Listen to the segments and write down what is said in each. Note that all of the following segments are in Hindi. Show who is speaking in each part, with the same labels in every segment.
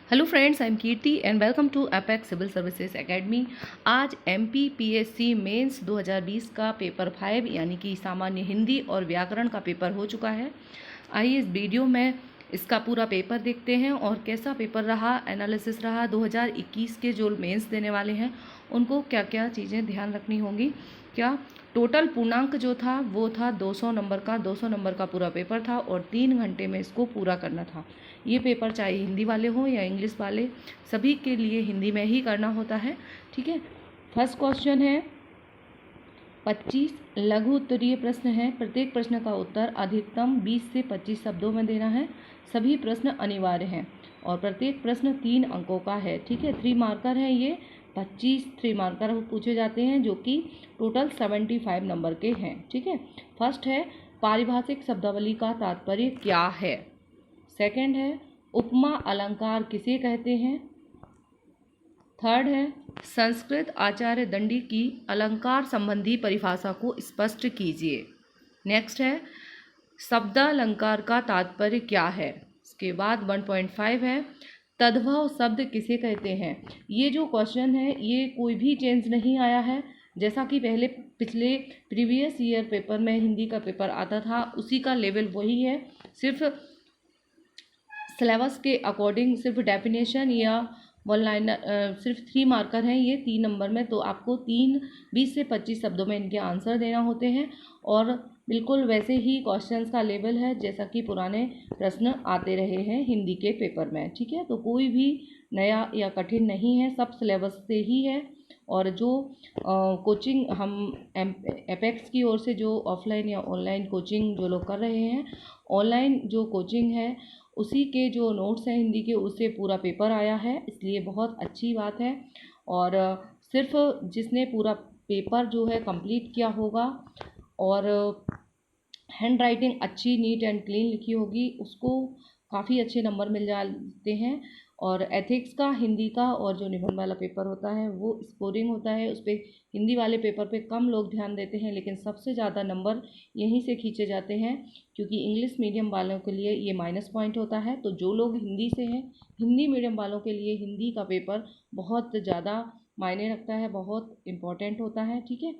Speaker 1: Hello friends, I am Kirti and welcome to Apex civil services academy. आज MPPSC मेंस 2020 का पेपर 5 यानी कि सामान्य हिंदी और व्याकरण का पेपर हो चुका है। आइए इस वीडियो में इसका पूरा पेपर देखते हैं और कैसा पेपर रहा, एनालिसिस रहा। 2021 के जो मेंस देने वाले हैं उनको क्या क्या चीज़ें ध्यान रखनी होंगी। क्या टोटल पूर्णांक जो था वो था 200 नंबर का। 200 नंबर का पूरा पेपर था और 3 घंटे में इसको पूरा करना था। ये पेपर चाहे हिंदी वाले हों या इंग्लिश वाले, सभी के लिए हिंदी में ही करना होता है। ठीक है। फर्स्ट क्वेश्चन है 25 लघु उत्तरीय प्रश्न है। प्रत्येक प्रश्न का उत्तर अधिकतम 20 से 25 शब्दों में देना है। सभी प्रश्न अनिवार्य हैं और प्रत्येक प्रश्न 3 अंकों का है। ठीक है। 3 मार्कर हैं ये। 25 3 मार्कर पूछे जाते हैं जो कि टोटल 75 नंबर के हैं। ठीक है। फर्स्ट है पारिभाषिक शब्दावली का तात्पर्य क्या है। सेकंड है उपमा अलंकार किसे कहते हैं। थर्ड है संस्कृत आचार्य दंडी की अलंकार संबंधी परिभाषा को स्पष्ट कीजिए। नेक्स्ट है शब्दालंकार का तात्पर्य क्या है। इसके बाद 1.5 है तद्भव शब्द किसे कहते हैं। ये जो क्वेश्चन है ये कोई भी चेंज नहीं आया है। जैसा कि पिछले प्रीवियस ईयर पेपर में हिंदी का पेपर आता था उसी का लेवल वही है। सिर्फ सिलेबस के अकॉर्डिंग सिर्फ डेफिनेशन या वन लाइनर सिर्फ 3 मार्कर हैं ये 3 नंबर में। तो आपको 20 से 25 शब्दों में इनके आंसर देना होते हैं और बिल्कुल वैसे ही क्वेश्चंस का लेवल है जैसा कि पुराने प्रश्न आते रहे हैं हिंदी के पेपर में। ठीक है। तो कोई भी नया या कठिन नहीं है, सब सिलेबस से ही है। और जो कोचिंग हम एपेक्स की ओर से जो ऑफलाइन या ऑनलाइन कोचिंग जो लोग कर रहे हैं, ऑनलाइन जो कोचिंग है उसी के जो नोट्स हैं हिंदी के उससे पूरा पेपर आया है, इसलिए बहुत अच्छी बात है। और सिर्फ जिसने पूरा पेपर जो है कंप्लीट किया होगा और हैंड राइटिंग अच्छी नीट एंड क्लीन लिखी होगी उसको काफ़ी अच्छे नंबर मिल जाते हैं। और एथिक्स का, हिंदी का और जो निबंध वाला पेपर होता है वो स्कोरिंग होता है, उस पर हिंदी वाले पेपर पे कम लोग ध्यान देते हैं लेकिन सबसे ज़्यादा नंबर यहीं से खींचे जाते हैं क्योंकि इंग्लिश मीडियम वालों के लिए ये माइनस पॉइंट होता है। तो जो लोग हिंदी से हैं, हिंदी मीडियम वालों के लिए हिंदी का पेपर बहुत ज़्यादा मायने रखता है, बहुत इम्पॉर्टेंट होता है। ठीक है।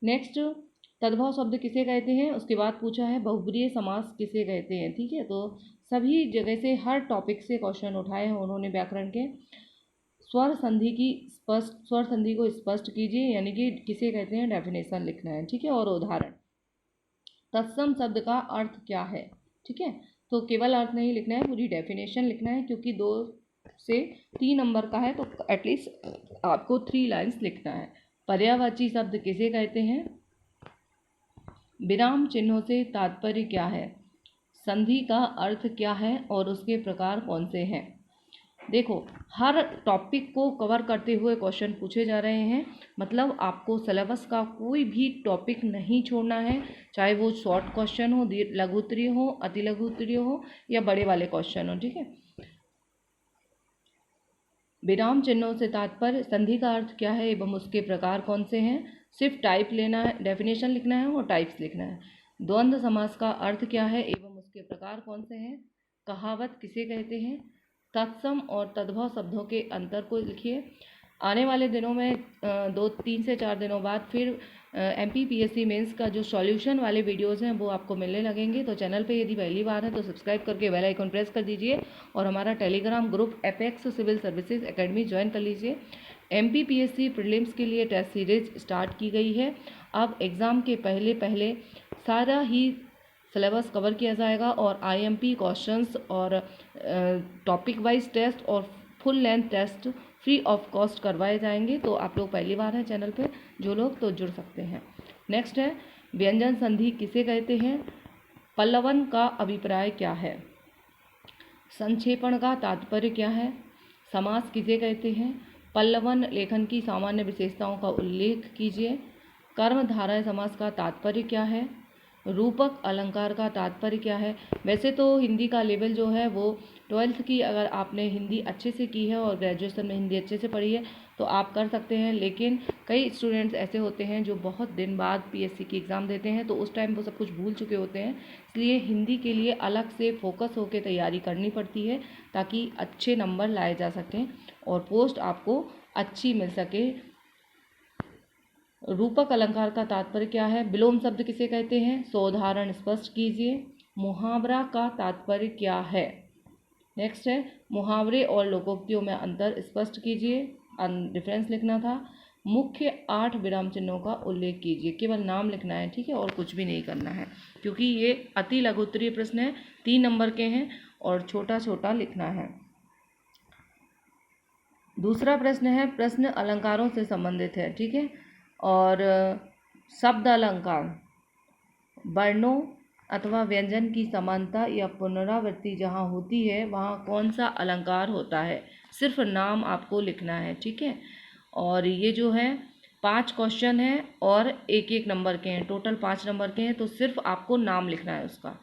Speaker 1: नेक्स्ट तद्भव शब्द किसे कहते हैं। उसके बाद पूछा है बहुब्रीहि समास किसे कहते हैं। ठीक है। तो सभी जगह से हर टॉपिक से क्वेश्चन उठाए हैं उन्होंने व्याकरण के। स्वर संधि को स्पष्ट कीजिए यानी कि किसे कहते हैं, डेफिनेशन लिखना है। ठीक है। और उदाहरण तत्सम शब्द का अर्थ क्या है। ठीक है। तो केवल अर्थ नहीं लिखना है, पूरी डेफिनेशन लिखना है क्योंकि 2 से 3 नंबर का है तो एटलीस्ट आपको 3 लाइन्स लिखना है। पर्यायवाची शब्द किसे कहते हैं। विराम चिन्हों से तात्पर्य क्या है। संधि का अर्थ क्या है और उसके प्रकार कौन से हैं। देखो हर टॉपिक को कवर करते हुए क्वेश्चन पूछे जा रहे हैं, मतलब आपको सिलेबस का कोई भी टॉपिक नहीं छोड़ना है, चाहे वो शॉर्ट क्वेश्चन हो, लघु उत्तरीय हो, अति लघु उत्तरीय हो या बड़े वाले क्वेश्चन हो। ठीक है। विराम चिन्हों से तात्पर्य, संधि का अर्थ क्या है एवं उसके प्रकार कौन से हैं। सिर्फ टाइप लेना है, डेफिनेशन लिखना है और टाइप्स लिखना है। द्वंद्व समास का अर्थ क्या है एवं उसके प्रकार कौन से हैं। कहावत किसे कहते हैं। तत्सम और तद्भव शब्दों के अंतर को लिखिए। आने वाले दिनों में 3 से 4 दिनों बाद फिर MPPSC मेंस का जो सॉल्यूशन वाले वीडियोस हैं वो आपको मिलने लगेंगे। तो चैनल पे यदि पहली बार है तो सब्सक्राइब करके बेल आइकन प्रेस कर दीजिए और हमारा telegram group Apex civil services academy join कर लीजिए। MPPSC प्रीलिम्स के लिए टेस्ट सीरीज स्टार्ट की गई है। अब एग्ज़ाम के पहले सारा ही सिलेबस कवर किया जाएगा और IMP क्वेश्चंस और टॉपिक वाइज टेस्ट और full length test free of cost करवाए जाएंगे। तो आप लोग पहली बार हैं चैनल पे जो लोग तो जुड़ सकते हैं। नेक्स्ट है व्यंजन संधि किसे कहते हैं। पल्लवन का अभिप्राय क्या है। संक्षेपण का तात्पर्य क्या है। समास किसे कहते हैं। पल्लवन लेखन की सामान्य विशेषताओं का उल्लेख कीजिए। कर्मधारय समास का तात्पर्य क्या है। रूपक अलंकार का तात्पर्य क्या है। वैसे तो हिंदी का लेवल जो है वो 12th की अगर आपने हिंदी अच्छे से की है और ग्रेजुएशन में हिंदी अच्छे से पढ़ी है तो आप कर सकते हैं। लेकिन कई स्टूडेंट्स ऐसे होते हैं जो बहुत दिन बाद पीएससी की एग्ज़ाम देते हैं, तो उस टाइम वो सब कुछ भूल चुके होते हैं, इसलिए हिंदी के लिए अलग से फोकस होकर तैयारी करनी पड़ती है ताकि अच्छे नंबर लाए जा सकें और पोस्ट आपको अच्छी मिल सके। रूपक अलंकार का तात्पर्य क्या है? विलोम शब्द किसे कहते हैं? सोदाहरण स्पष्ट कीजिए। मुहावरा का तात्पर्य क्या है? नेक्स्ट है मुहावरे और लोकोक्तियों में अंतर स्पष्ट कीजिए, डिफरेंस लिखना था। मुख्य 8 विराम चिन्हों का उल्लेख कीजिए, केवल नाम लिखना है, ठीक है, और कुछ भी नहीं करना है, क्योंकि ये अति लघु उत्तरीय प्रश्न है, 3 नंबर के हैं और छोटा छोटा लिखना है। दूसरा प्रश्न है, प्रश्न अलंकारों से संबंधित है, ठीक है, और शब्द अलंकार वर्णों अथवा व्यंजन की समानता या पुनरावृत्ति जहाँ होती है वहाँ कौन सा अलंकार होता है, सिर्फ नाम आपको लिखना है, ठीक है। और ये जो है 5 क्वेश्चन हैं और एक एक नंबर के हैं, टोटल 5 नंबर के हैं, तो सिर्फ आपको नाम लिखना है उसका।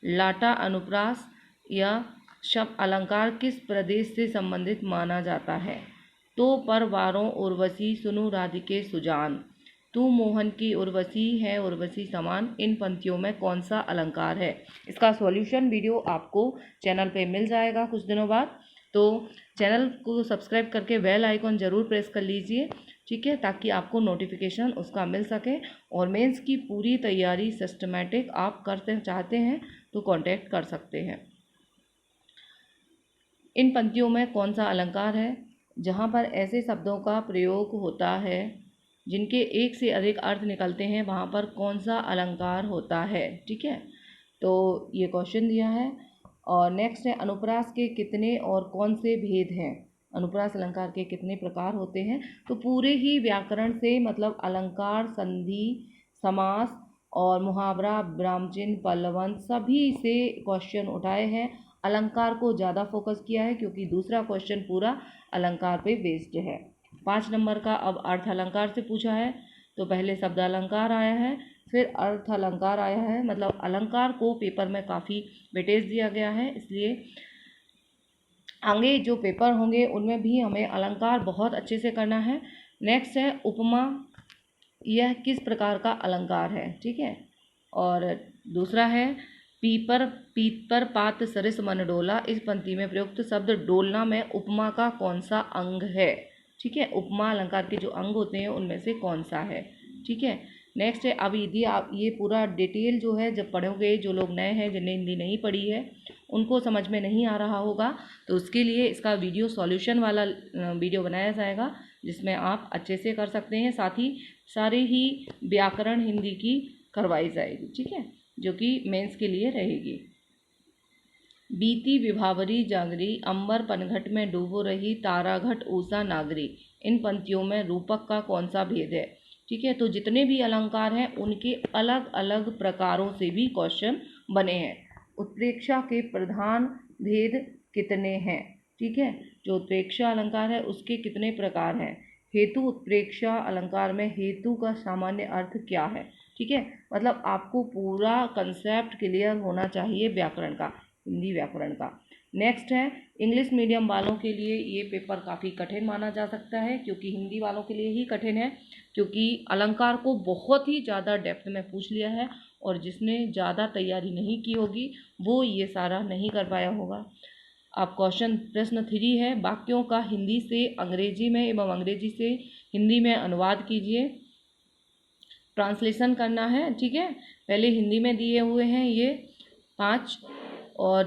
Speaker 1: लाटा अनुप्रास या शब्द अलंकार किस प्रदेश से संबंधित माना जाता है? तो पर वारों उर्वशी सुनु राधिके सुजान, तू मोहन की उर्वशी है उर्वशी समान, इन पंक्तियों में कौन सा अलंकार है? इसका सॉल्यूशन वीडियो आपको चैनल पे मिल जाएगा कुछ दिनों बाद, तो चैनल को सब्सक्राइब करके बेल आइकॉन ज़रूर प्रेस कर लीजिए, ठीक है, ताकि आपको नोटिफिकेशन उसका मिल सके। और मेंस की पूरी तैयारी सिस्टमेटिक आप करते चाहते हैं तो कांटेक्ट कर सकते हैं। इन पंक्तियों में कौन सा अलंकार है? जहाँ पर ऐसे शब्दों का प्रयोग होता है जिनके एक से अधिक अर्थ निकलते हैं, वहाँ पर कौन सा अलंकार होता है, ठीक है, तो ये क्वेश्चन दिया है। और नेक्स्ट है अनुप्रास के कितने और कौन से भेद हैं? अनुप्रास अलंकार के कितने प्रकार होते हैं? तो पूरे ही व्याकरण से मतलब अलंकार, संधि, समास और मुहावरा, विरामचिन्ह, पल्लवन सभी से क्वेश्चन उठाए हैं। अलंकार को ज़्यादा फोकस किया है क्योंकि दूसरा क्वेश्चन पूरा अलंकार पे बेस्ड है। 5 नंबर का अब अर्थ अलंकार से पूछा है, तो पहले शब्द अलंकार आया है, फिर अर्थ अलंकार आया है, मतलब अलंकार को पेपर में काफ़ी वेटेज दिया गया है, इसलिए आगे जो पेपर होंगे उनमें भी हमें अलंकार बहुत अच्छे से करना है। नेक्स्ट है उपमा, यह किस प्रकार का अलंकार है, ठीक है। और दूसरा है पीपर पीत पर पात सरिस मन डोला, इस पंक्ति में प्रयुक्त शब्द डोलना में उपमा का कौन सा अंग है, ठीक है, उपमा अलंकार के जो अंग होते हैं उनमें से कौन सा है, ठीक है। नेक्स्ट है, अब यदि आप ये पूरा डिटेल जो है जब पढ़ोगे, जो लोग नए हैं जिन्हें हिंदी नहीं पढ़ी है उनको समझ में नहीं आ रहा होगा, तो उसके लिए इसका वीडियो सॉल्यूशन वाला वीडियो बनाया जाएगा जिसमें आप अच्छे से कर सकते हैं। साथ ही सारे ही व्याकरण हिंदी की करवाई जाएगी, ठीक है, जो कि मेंस के लिए रहेगी। बीती विभावरी जागरी, अंबर पनघट में डूबो रही, ताराघट ऊषा नागरी, इन पंक्तियों में रूपक का कौन सा भेद है, ठीक है। तो जितने भी अलंकार हैं उनके अलग अलग प्रकारों से भी क्वेश्चन बने हैं। उत्प्रेक्षा के प्रधान भेद कितने हैं, ठीक है, जो उत्प्रेक्षा अलंकार है उसके कितने प्रकार हैं। हेतु उत्प्रेक्षा अलंकार में हेतु का सामान्य अर्थ क्या है, ठीक है, मतलब आपको पूरा कंसेप्ट क्लियर होना चाहिए व्याकरण का, हिंदी व्याकरण का। नेक्स्ट है इंग्लिश मीडियम वालों के लिए ये पेपर काफ़ी कठिन माना जा सकता है, क्योंकि हिंदी वालों के लिए ही कठिन है, क्योंकि अलंकार को बहुत ही ज़्यादा डेप्थ में पूछ लिया है और जिसने ज़्यादा तैयारी नहीं की होगी वो ये सारा नहीं कर पाया होगा। अब प्रश्न 3 है, वाक्यों का हिंदी से अंग्रेजी में एवं अंग्रेजी से हिंदी में अनुवाद कीजिए, ट्रांसलेशन करना है, ठीक है। पहले हिंदी में दिए हुए हैं ये 5 और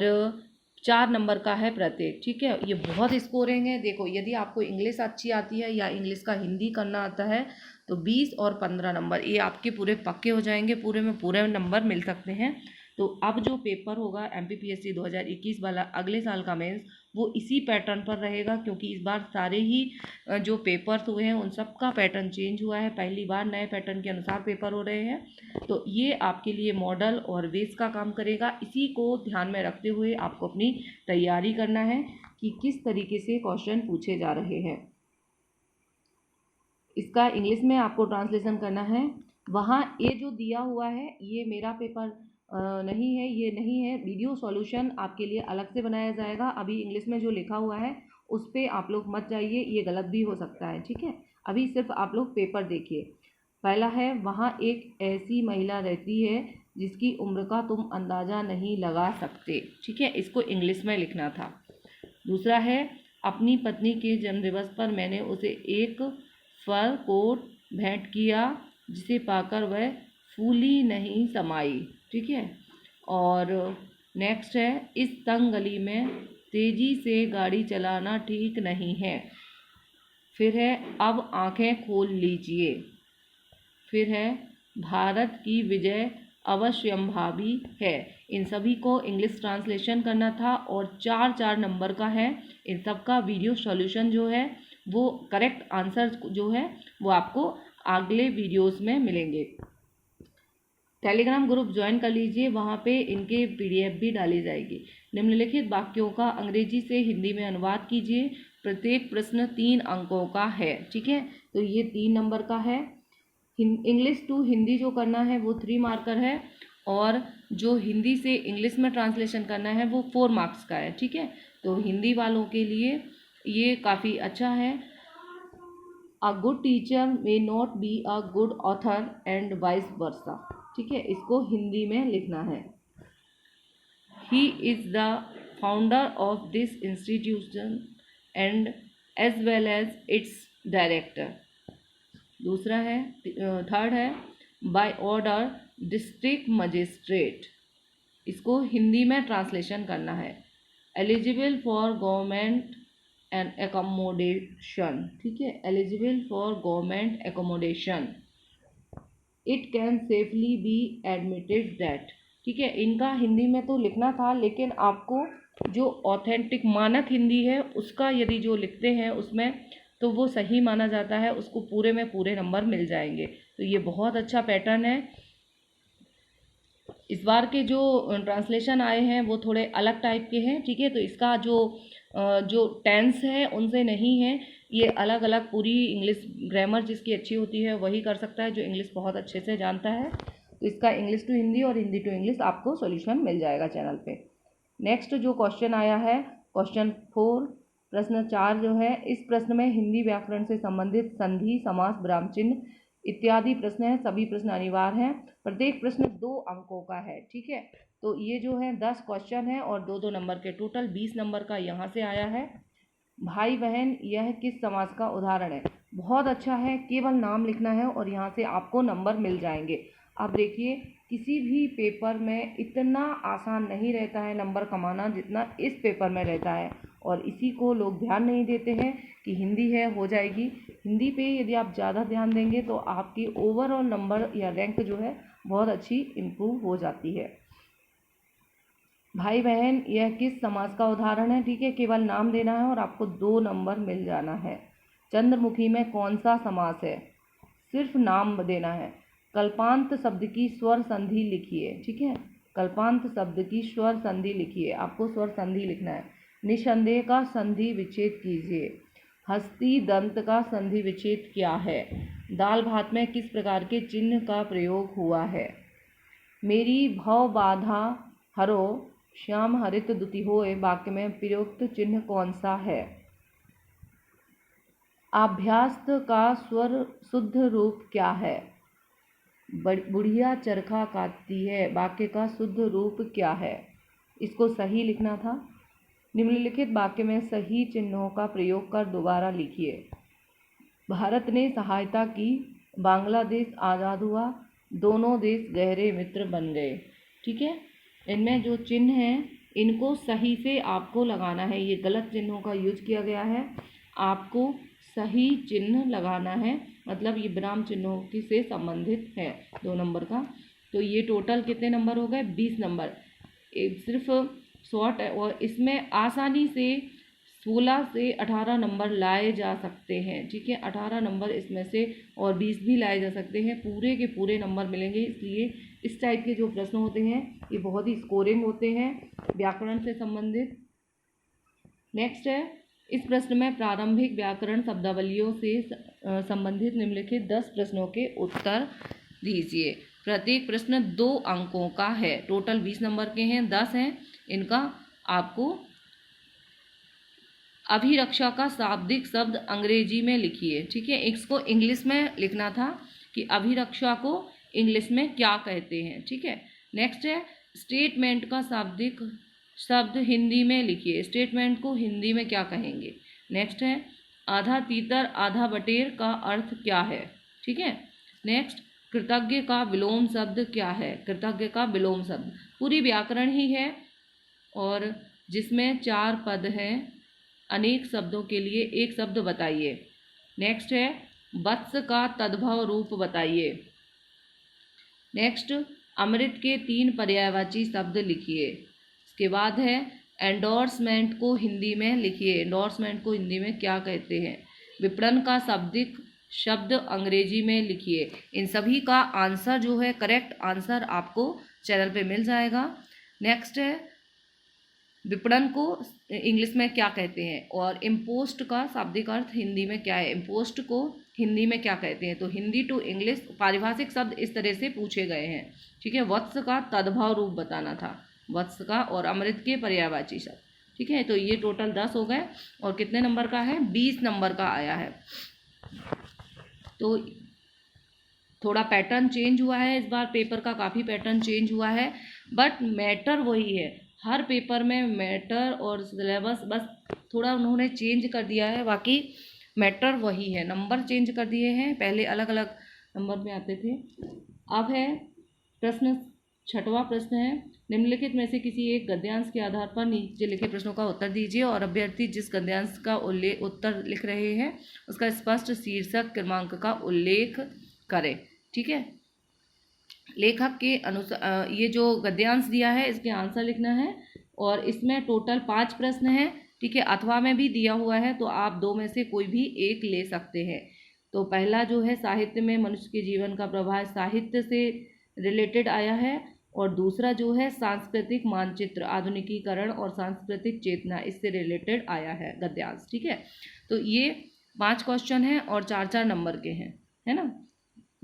Speaker 1: 4 नंबर का है प्रत्येक, ठीक है। ये बहुत स्कोरिंग है। देखो यदि आपको इंग्लिश अच्छी आती है या इंग्लिश का हिंदी करना आता है तो 20 और 15 नंबर ये आपके पूरे पक्के हो जाएंगे, पूरे में पूरे नंबर मिल सकते हैं। तो अब जो पेपर होगा MPPSC 2021 वाला अगले साल का मेंस, वो इसी पैटर्न पर रहेगा, क्योंकि इस बार सारे ही जो पेपर्स हुए हैं उन सब का पैटर्न चेंज हुआ है, पहली बार नए पैटर्न के अनुसार पेपर हो रहे हैं। तो ये आपके लिए मॉडल और बेस का काम करेगा। इसी को ध्यान में रखते हुए आपको अपनी तैयारी करना है कि किस तरीके से क्वेश्चन पूछे जा रहे हैं। इसका इंग्लिश में आपको ट्रांसलेशन करना है। वहाँ ये जो दिया हुआ है ये मेरा पेपर नहीं है, ये नहीं है, वीडियो सॉल्यूशन आपके लिए अलग से बनाया जाएगा। अभी इंग्लिश में जो लिखा हुआ है उस पर आप लोग मत जाइए, ये गलत भी हो सकता है, ठीक है। अभी सिर्फ आप लोग पेपर देखिए। पहला है, वहाँ एक ऐसी महिला रहती है जिसकी उम्र का तुम अंदाज़ा नहीं लगा सकते, ठीक है, इसको इंग्लिश में लिखना था। दूसरा है, अपनी पत्नी के जन्मदिवस पर मैंने उसे एक फर कोट भेंट किया जिसे पाकर वह फूली नहीं समाई, ठीक है। और नेक्स्ट है, इस तंग गली में तेज़ी से गाड़ी चलाना ठीक नहीं है। फिर है, अब आंखें खोल लीजिए। फिर है, भारत की विजय अवश्यंभावी है। इन सभी को इंग्लिश ट्रांसलेशन करना था और 4-4 नंबर का है। इन सब का वीडियो सॉल्यूशन जो है वो करेक्ट आंसर जो है वो आपको अगले वीडियोस में मिलेंगे। टेलीग्राम ग्रुप ज्वाइन कर लीजिए, वहाँ पे इनके PDF भी डाली जाएगी। निम्नलिखित वाक्यों का अंग्रेजी से हिंदी में अनुवाद कीजिए। प्रत्येक प्रश्न 3 अंकों का है, ठीक है। तो ये 3 नंबर का है। इंग्लिश टू हिंदी जो करना है वो 3 मार्कर है, और जो हिंदी से इंग्लिश में ट्रांसलेशन करना है वो 4 मार्क्स का है, ठीक है। तो हिंदी वालों के लिए ये काफ़ी अच्छा है। A good teacher may not be a good author and vice versa, ठीक है, इसको हिंदी में लिखना है। He is the founder of this institution and as well as its director. दूसरा है, थर्ड है, बाय ऑर्डर डिस्ट्रिक्ट मजिस्ट्रेट, इसको हिंदी में ट्रांसलेशन करना है। Eligible for government and accommodation, ठीक है, eligible for government accommodation. It can safely be admitted that, ठीक है। इनका हिंदी में तो लिखना था, लेकिन आपको जो ऑथेंटिक मानक हिंदी है उसका यदि जो लिखते हैं उसमें तो वो सही माना जाता है, उसको पूरे में पूरे नंबर मिल जाएंगे। तो ये बहुत अच्छा पैटर्न है। इस बार के जो ट्रांसलेशन आए हैं वो थोड़े अलग टाइप के हैं, ठीक है। तो इसका जो टेंस है उनसे नहीं है, ये अलग अलग पूरी इंग्लिश ग्रामर जिसकी अच्छी होती है वही कर सकता है, जो इंग्लिश बहुत अच्छे से जानता है। तो इसका इंग्लिश टू हिंदी और हिंदी टू इंग्लिश आपको सॉल्यूशन मिल जाएगा चैनल पे। नेक्स्ट जो क्वेश्चन आया है, क्वेश्चन 4 प्रश्न 4 जो है, इस प्रश्न में हिंदी व्याकरण से संबंधित संधि, समास, विराम चिन्ह इत्यादि प्रश्न हैं। सभी प्रश्न अनिवार्य हैं। प्रत्येक प्रश्न 2 अंकों का है, ठीक है। तो ये जो है 10 क्वेश्चन है और 2-2 नंबर के, टोटल 20 नंबर का यहाँ से आया है। भाई बहन यह किस समास का उदाहरण है? बहुत अच्छा है, केवल नाम लिखना है और यहाँ से आपको नंबर मिल जाएंगे। अब देखिए, किसी भी पेपर में इतना आसान नहीं रहता है नंबर कमाना जितना इस पेपर में रहता है, और इसी को लोग ध्यान नहीं देते हैं कि हिंदी है हो जाएगी। हिंदी पे यदि आप ज़्यादा ध्यान देंगे तो आपकी ओवरऑल नंबर या रैंक जो है बहुत अच्छी इम्प्रूव हो जाती है। भाई बहन यह किस समास का उदाहरण है? ठीक है, केवल नाम देना है और आपको 2 नंबर मिल जाना है। चंद्रमुखी में कौन सा समास है? सिर्फ नाम देना है। कल्पांत शब्द की स्वर संधि लिखिए, ठीक है, कल्पांत शब्द की स्वर संधि लिखिए, आपको स्वर संधि लिखना है। निसंदेह का संधि विच्छेद कीजिए। हस्ती दंत का संधि विच्छेद क्या है? दाल भात में किस प्रकार के चिन्ह का प्रयोग हुआ है? मेरी भव बाधा हरो श्याम हरित दुति होए वाक्य में प्रयुक्त चिन्ह कौन सा है? अभ्यास्त का स्वर शुद्ध रूप क्या है? बुढ़िया चरखा काटती है वाक्य का शुद्ध रूप क्या है? इसको सही लिखना था। निम्नलिखित वाक्य में सही चिन्हों का प्रयोग कर दोबारा लिखिए। भारत ने सहायता की, बांग्लादेश आज़ाद हुआ, दोनों देश गहरे मित्र बन गए, ठीक है। इनमें जो चिन्ह हैं इनको सही से आपको लगाना है। ये गलत चिन्हों का यूज किया गया है, आपको सही चिन्ह लगाना है, मतलब ये विराम चिन्हों की से संबंधित है 2 नंबर का। तो ये टोटल कितने नंबर हो गए? 20 नंबर। सिर्फ शॉर्ट है और इसमें आसानी से 16 से 18 नंबर लाए जा सकते हैं, ठीक है। 18 नंबर इसमें से और 20 भी लाए जा सकते हैं, पूरे के पूरे नंबर मिलेंगे। इसलिए इस टाइप के जो प्रश्न होते हैं ये बहुत ही स्कोरिंग होते हैं व्याकरण से संबंधित। नेक्स्ट है, इस प्रश्न में प्रारंभिक व्याकरण शब्दावलियों से संबंधित निम्नलिखित 10 प्रश्नों के उत्तर दीजिए। प्रत्येक प्रश्न 2 अंकों का है, टोटल 20 नंबर के हैं, 10 हैं, इनका आपको अभिरक्षा का शाब्दिक शब्द अंग्रेजी में लिखिए। ठीक है, इसको इंग्लिश में लिखना था कि अभिरक्षा को इंग्लिश में क्या कहते हैं। ठीक है, नेक्स्ट है स्टेटमेंट का शाब्दिक शब्द हिंदी में लिखिए। स्टेटमेंट को हिंदी में क्या कहेंगे। नेक्स्ट है आधा तीतर आधा बटेर का अर्थ क्या है। ठीक है, नेक्स्ट कृतज्ञ का विलोम शब्द क्या है। कृतज्ञ का विलोम शब्द पूरी व्याकरण ही है और जिसमें 4 पद हैं। अनेक शब्दों के लिए एक शब्द बताइए। नेक्स्ट है वत्स का तद्भव रूप बताइए। नेक्स्ट अमृत के 3 पर्यायवाची शब्द लिखिए। इसके बाद है एंडोर्समेंट को हिंदी में लिखिए। एंडोर्समेंट को हिंदी में क्या कहते हैं। विपणन का शाब्दिक शब्द अंग्रेजी में लिखिए। इन सभी का आंसर जो है करेक्ट आंसर आपको चैनल पे मिल जाएगा। नेक्स्ट है विपणन को इंग्लिश में क्या कहते हैं और इम्पोस्ट का शाब्दिक अर्थ हिंदी में क्या है। इम्पोस्ट को हिंदी में क्या कहते हैं। तो हिंदी टू इंग्लिश पारिभाषिक शब्द इस तरह से पूछे गए हैं। ठीक है, वत्स का तद्भव रूप बताना था, वत्स का, और अमृत के पर्यायवाची शब्द। ठीक है, तो ये टोटल 10 हो गए और कितने नंबर का है 20 नंबर का आया है। तो थोड़ा पैटर्न चेंज हुआ है, इस बार पेपर का काफ़ी पैटर्न चेंज हुआ है, बट मैटर वही है। हर पेपर में मैटर और सिलेबस बस थोड़ा उन्होंने चेंज कर दिया है, बाकी मैटर वही है। नंबर चेंज कर दिए हैं, पहले अलग अलग नंबर में आते थे। अब है प्रश्न 6वां प्रश्न है निम्नलिखित में से किसी एक गद्यांश के आधार पर नीचे लिखे प्रश्नों का उत्तर दीजिए और अभ्यर्थी जिस गद्यांश का उत्तर लिख रहे हैं उसका स्पष्ट शीर्षक क्रमांक का उल्लेख करें। ठीक है, लेखक के अनुसार ये जो गद्यांश दिया है इसके आंसर लिखना है और इसमें टोटल 5 प्रश्न हैं। ठीक है, अथवा में भी दिया हुआ है तो आप 2 में से कोई भी एक ले सकते हैं। तो पहला जो है साहित्य में मनुष्य के जीवन का प्रभाव साहित्य से रिलेटेड आया है और दूसरा जो है सांस्कृतिक मानचित्र आधुनिकीकरण और सांस्कृतिक चेतना इससे रिलेटेड आया है गद्यांश। ठीक है, तो ये 5 क्वेश्चन हैं और 4-4 नंबर के हैं, है ना।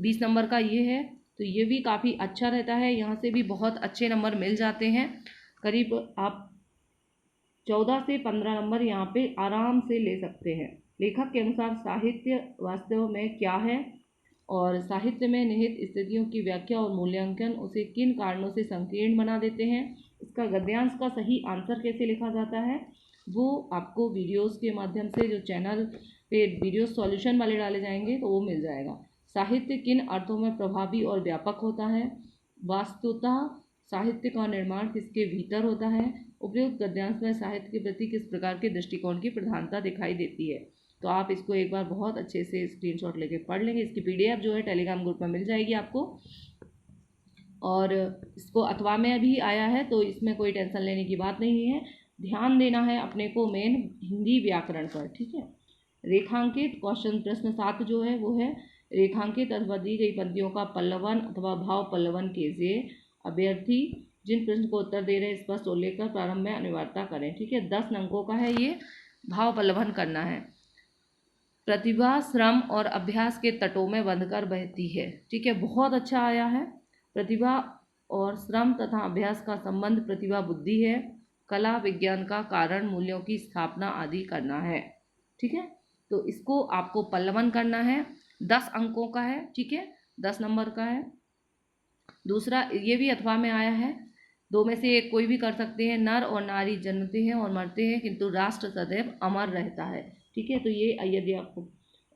Speaker 1: 20 नंबर का ये है, तो ये भी काफ़ी अच्छा रहता है, यहाँ से भी बहुत अच्छे नंबर मिल जाते हैं। करीब आप 14 से 15 नंबर यहाँ पे आराम से ले सकते हैं। लेखक के अनुसार साहित्य वास्तव में क्या है और साहित्य में निहित स्थितियों की व्याख्या और मूल्यांकन उसे किन कारणों से संकीर्ण बना देते हैं। इसका गद्यांश का सही आंसर कैसे लिखा जाता है वो आपको वीडियोस के माध्यम से जो चैनल पे वीडियो सॉल्यूशन वाले डाले जाएंगे तो वो मिल जाएगा। साहित्य किन अर्थों में प्रभावी और व्यापक होता है। वास्तुतः साहित्य का निर्माण किसके भीतर होता है। उपयुक्त गद्यांश में साहित्य के प्रति किस प्रकार के दृष्टिकोण की प्रधानता दिखाई देती है। तो आप इसको एक बार बहुत अच्छे से स्क्रीनशॉट लेके पढ़ लेंगे। इसकी PDF जो है टेलीग्राम ग्रुप में मिल जाएगी आपको और इसको अथवा में भी आया है तो इसमें कोई टेंशन लेने की बात नहीं है। ध्यान देना है अपने को मेन हिंदी व्याकरण पर। ठीक है, रेखांकित क्वेश्चन प्रश्न 7 जो है वो है रेखांकित अथवा दी गई पंक्तियों का पल्लवन अथवा भाव पल्लवन कीजिए। अभ्यर्थी जिन प्रश्न को उत्तर दे रहे हैं स्पष्ट उल्लेख कर प्रारंभ में अनिवार्यता करें। ठीक है, 10 अंकों का है ये, भाव पल्लवन करना है। प्रतिभा श्रम और अभ्यास के तटों में बंधकर बहती है। ठीक है, बहुत अच्छा आया है। प्रतिभा और श्रम तथा अभ्यास का संबंध प्रतिभा बुद्धि है। कला विज्ञान का कारण मूल्यों की स्थापना आदि करना है। ठीक है, तो इसको आपको पल्लवन करना है। 10 अंकों का है। ठीक है, 10 नंबर का है। दूसरा ये भी अथवा में आया है, 2 में से एक कोई भी कर सकते हैं। नर और नारी जन्मते हैं और मरते हैं किंतु राष्ट्र सदैव अमर रहता है। ठीक है, तो ये यदि आप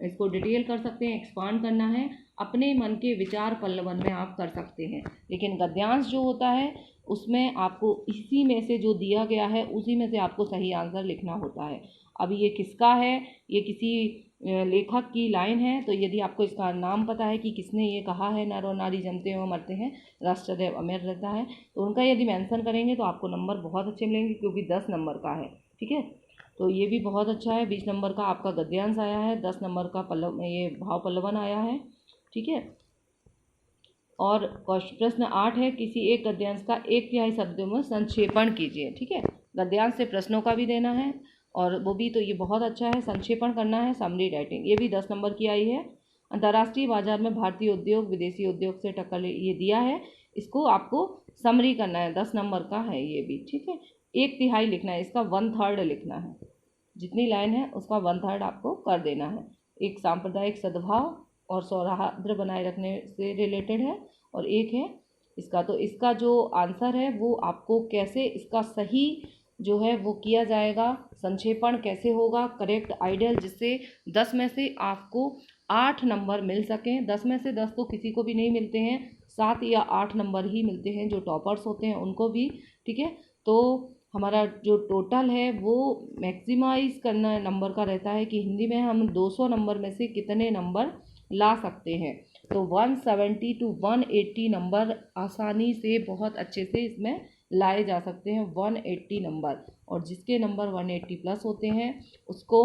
Speaker 1: इसको डिटेल कर सकते हैं, एक्सपांड करना है, अपने मन के विचार पल्लवन में आप कर सकते हैं। लेकिन गद्यांश जो होता है उसमें आपको इसी में से जो दिया गया है उसी में से आपको सही आंसर लिखना होता है। अब ये किसका है, ये किसी लेखक की लाइन है, तो यदि आपको इसका नाम पता है कि किसने ये कहा है नर और नारी जन्मते हैं और मरते हैं राष्ट्र सदैव अमर रहता है, तो उनका यदि मेंशन करेंगे तो आपको नंबर बहुत अच्छे मिलेंगे क्योंकि 10 नंबर का है। ठीक है, तो ये भी बहुत अच्छा है। 20 नंबर का आपका गद्यांश आया है, 10 नंबर का पल्लव ये भाव पल्लवन आया है। ठीक है, और प्रश्न 8 है किसी एक गद्यांश का 1/3 शब्दों में संक्षेपण कीजिए। ठीक है, गद्यांश से प्रश्नों का भी देना है और वो भी, तो ये बहुत अच्छा है। संक्षेपण करना है, समरी राइटिंग, ये भी 10 नंबर की आई है। अंतर्राष्ट्रीय बाजार में भारतीय उद्योग विदेशी उद्योग से टक्कर ये दिया है, इसको आपको समरी करना है, 10 नंबर का है ये भी। ठीक है, 1/3 लिखना है, इसका 1/3 लिखना है। जितनी लाइन है उसका 1/3 आपको कर देना है। एक सांप्रदायिक सद्भाव और सौहार्द बनाए रखने से रिलेटेड है और एक है इसका। तो इसका जो आंसर है वो आपको कैसे इसका सही जो है वो किया जाएगा, संक्षेपण कैसे होगा, करेक्ट आइडियल, जिससे 10 में से आपको 8 नंबर मिल सकें। 10 में से 10 तो किसी को भी नहीं मिलते हैं, 7 या 8 नंबर ही मिलते हैं जो टॉपर्स होते हैं उनको भी। ठीक है, तो हमारा जो टोटल है वो मैक्सिमाइज करना नंबर का रहता है कि हिंदी में हम 200 नंबर में से कितने नंबर ला सकते हैं। तो 170 to 180 नंबर आसानी से बहुत अच्छे से इसमें लाए जा सकते हैं, 180 नंबर। और जिसके नंबर 180 प्लस होते हैं उसको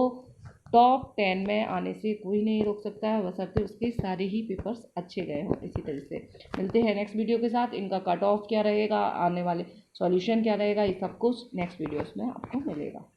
Speaker 1: टॉप 10 में आने से कोई नहीं रोक सकता है, बशर्ते उसके सारे ही पेपर्स अच्छे गए हों। इसी तरह से मिलते हैं नेक्स्ट वीडियो के साथ। इनका कट ऑफ क्या रहेगा, आने वाले सॉल्यूशन क्या रहेगा, ये सब कुछ नेक्स्ट वीडियोस में आपको मिलेगा।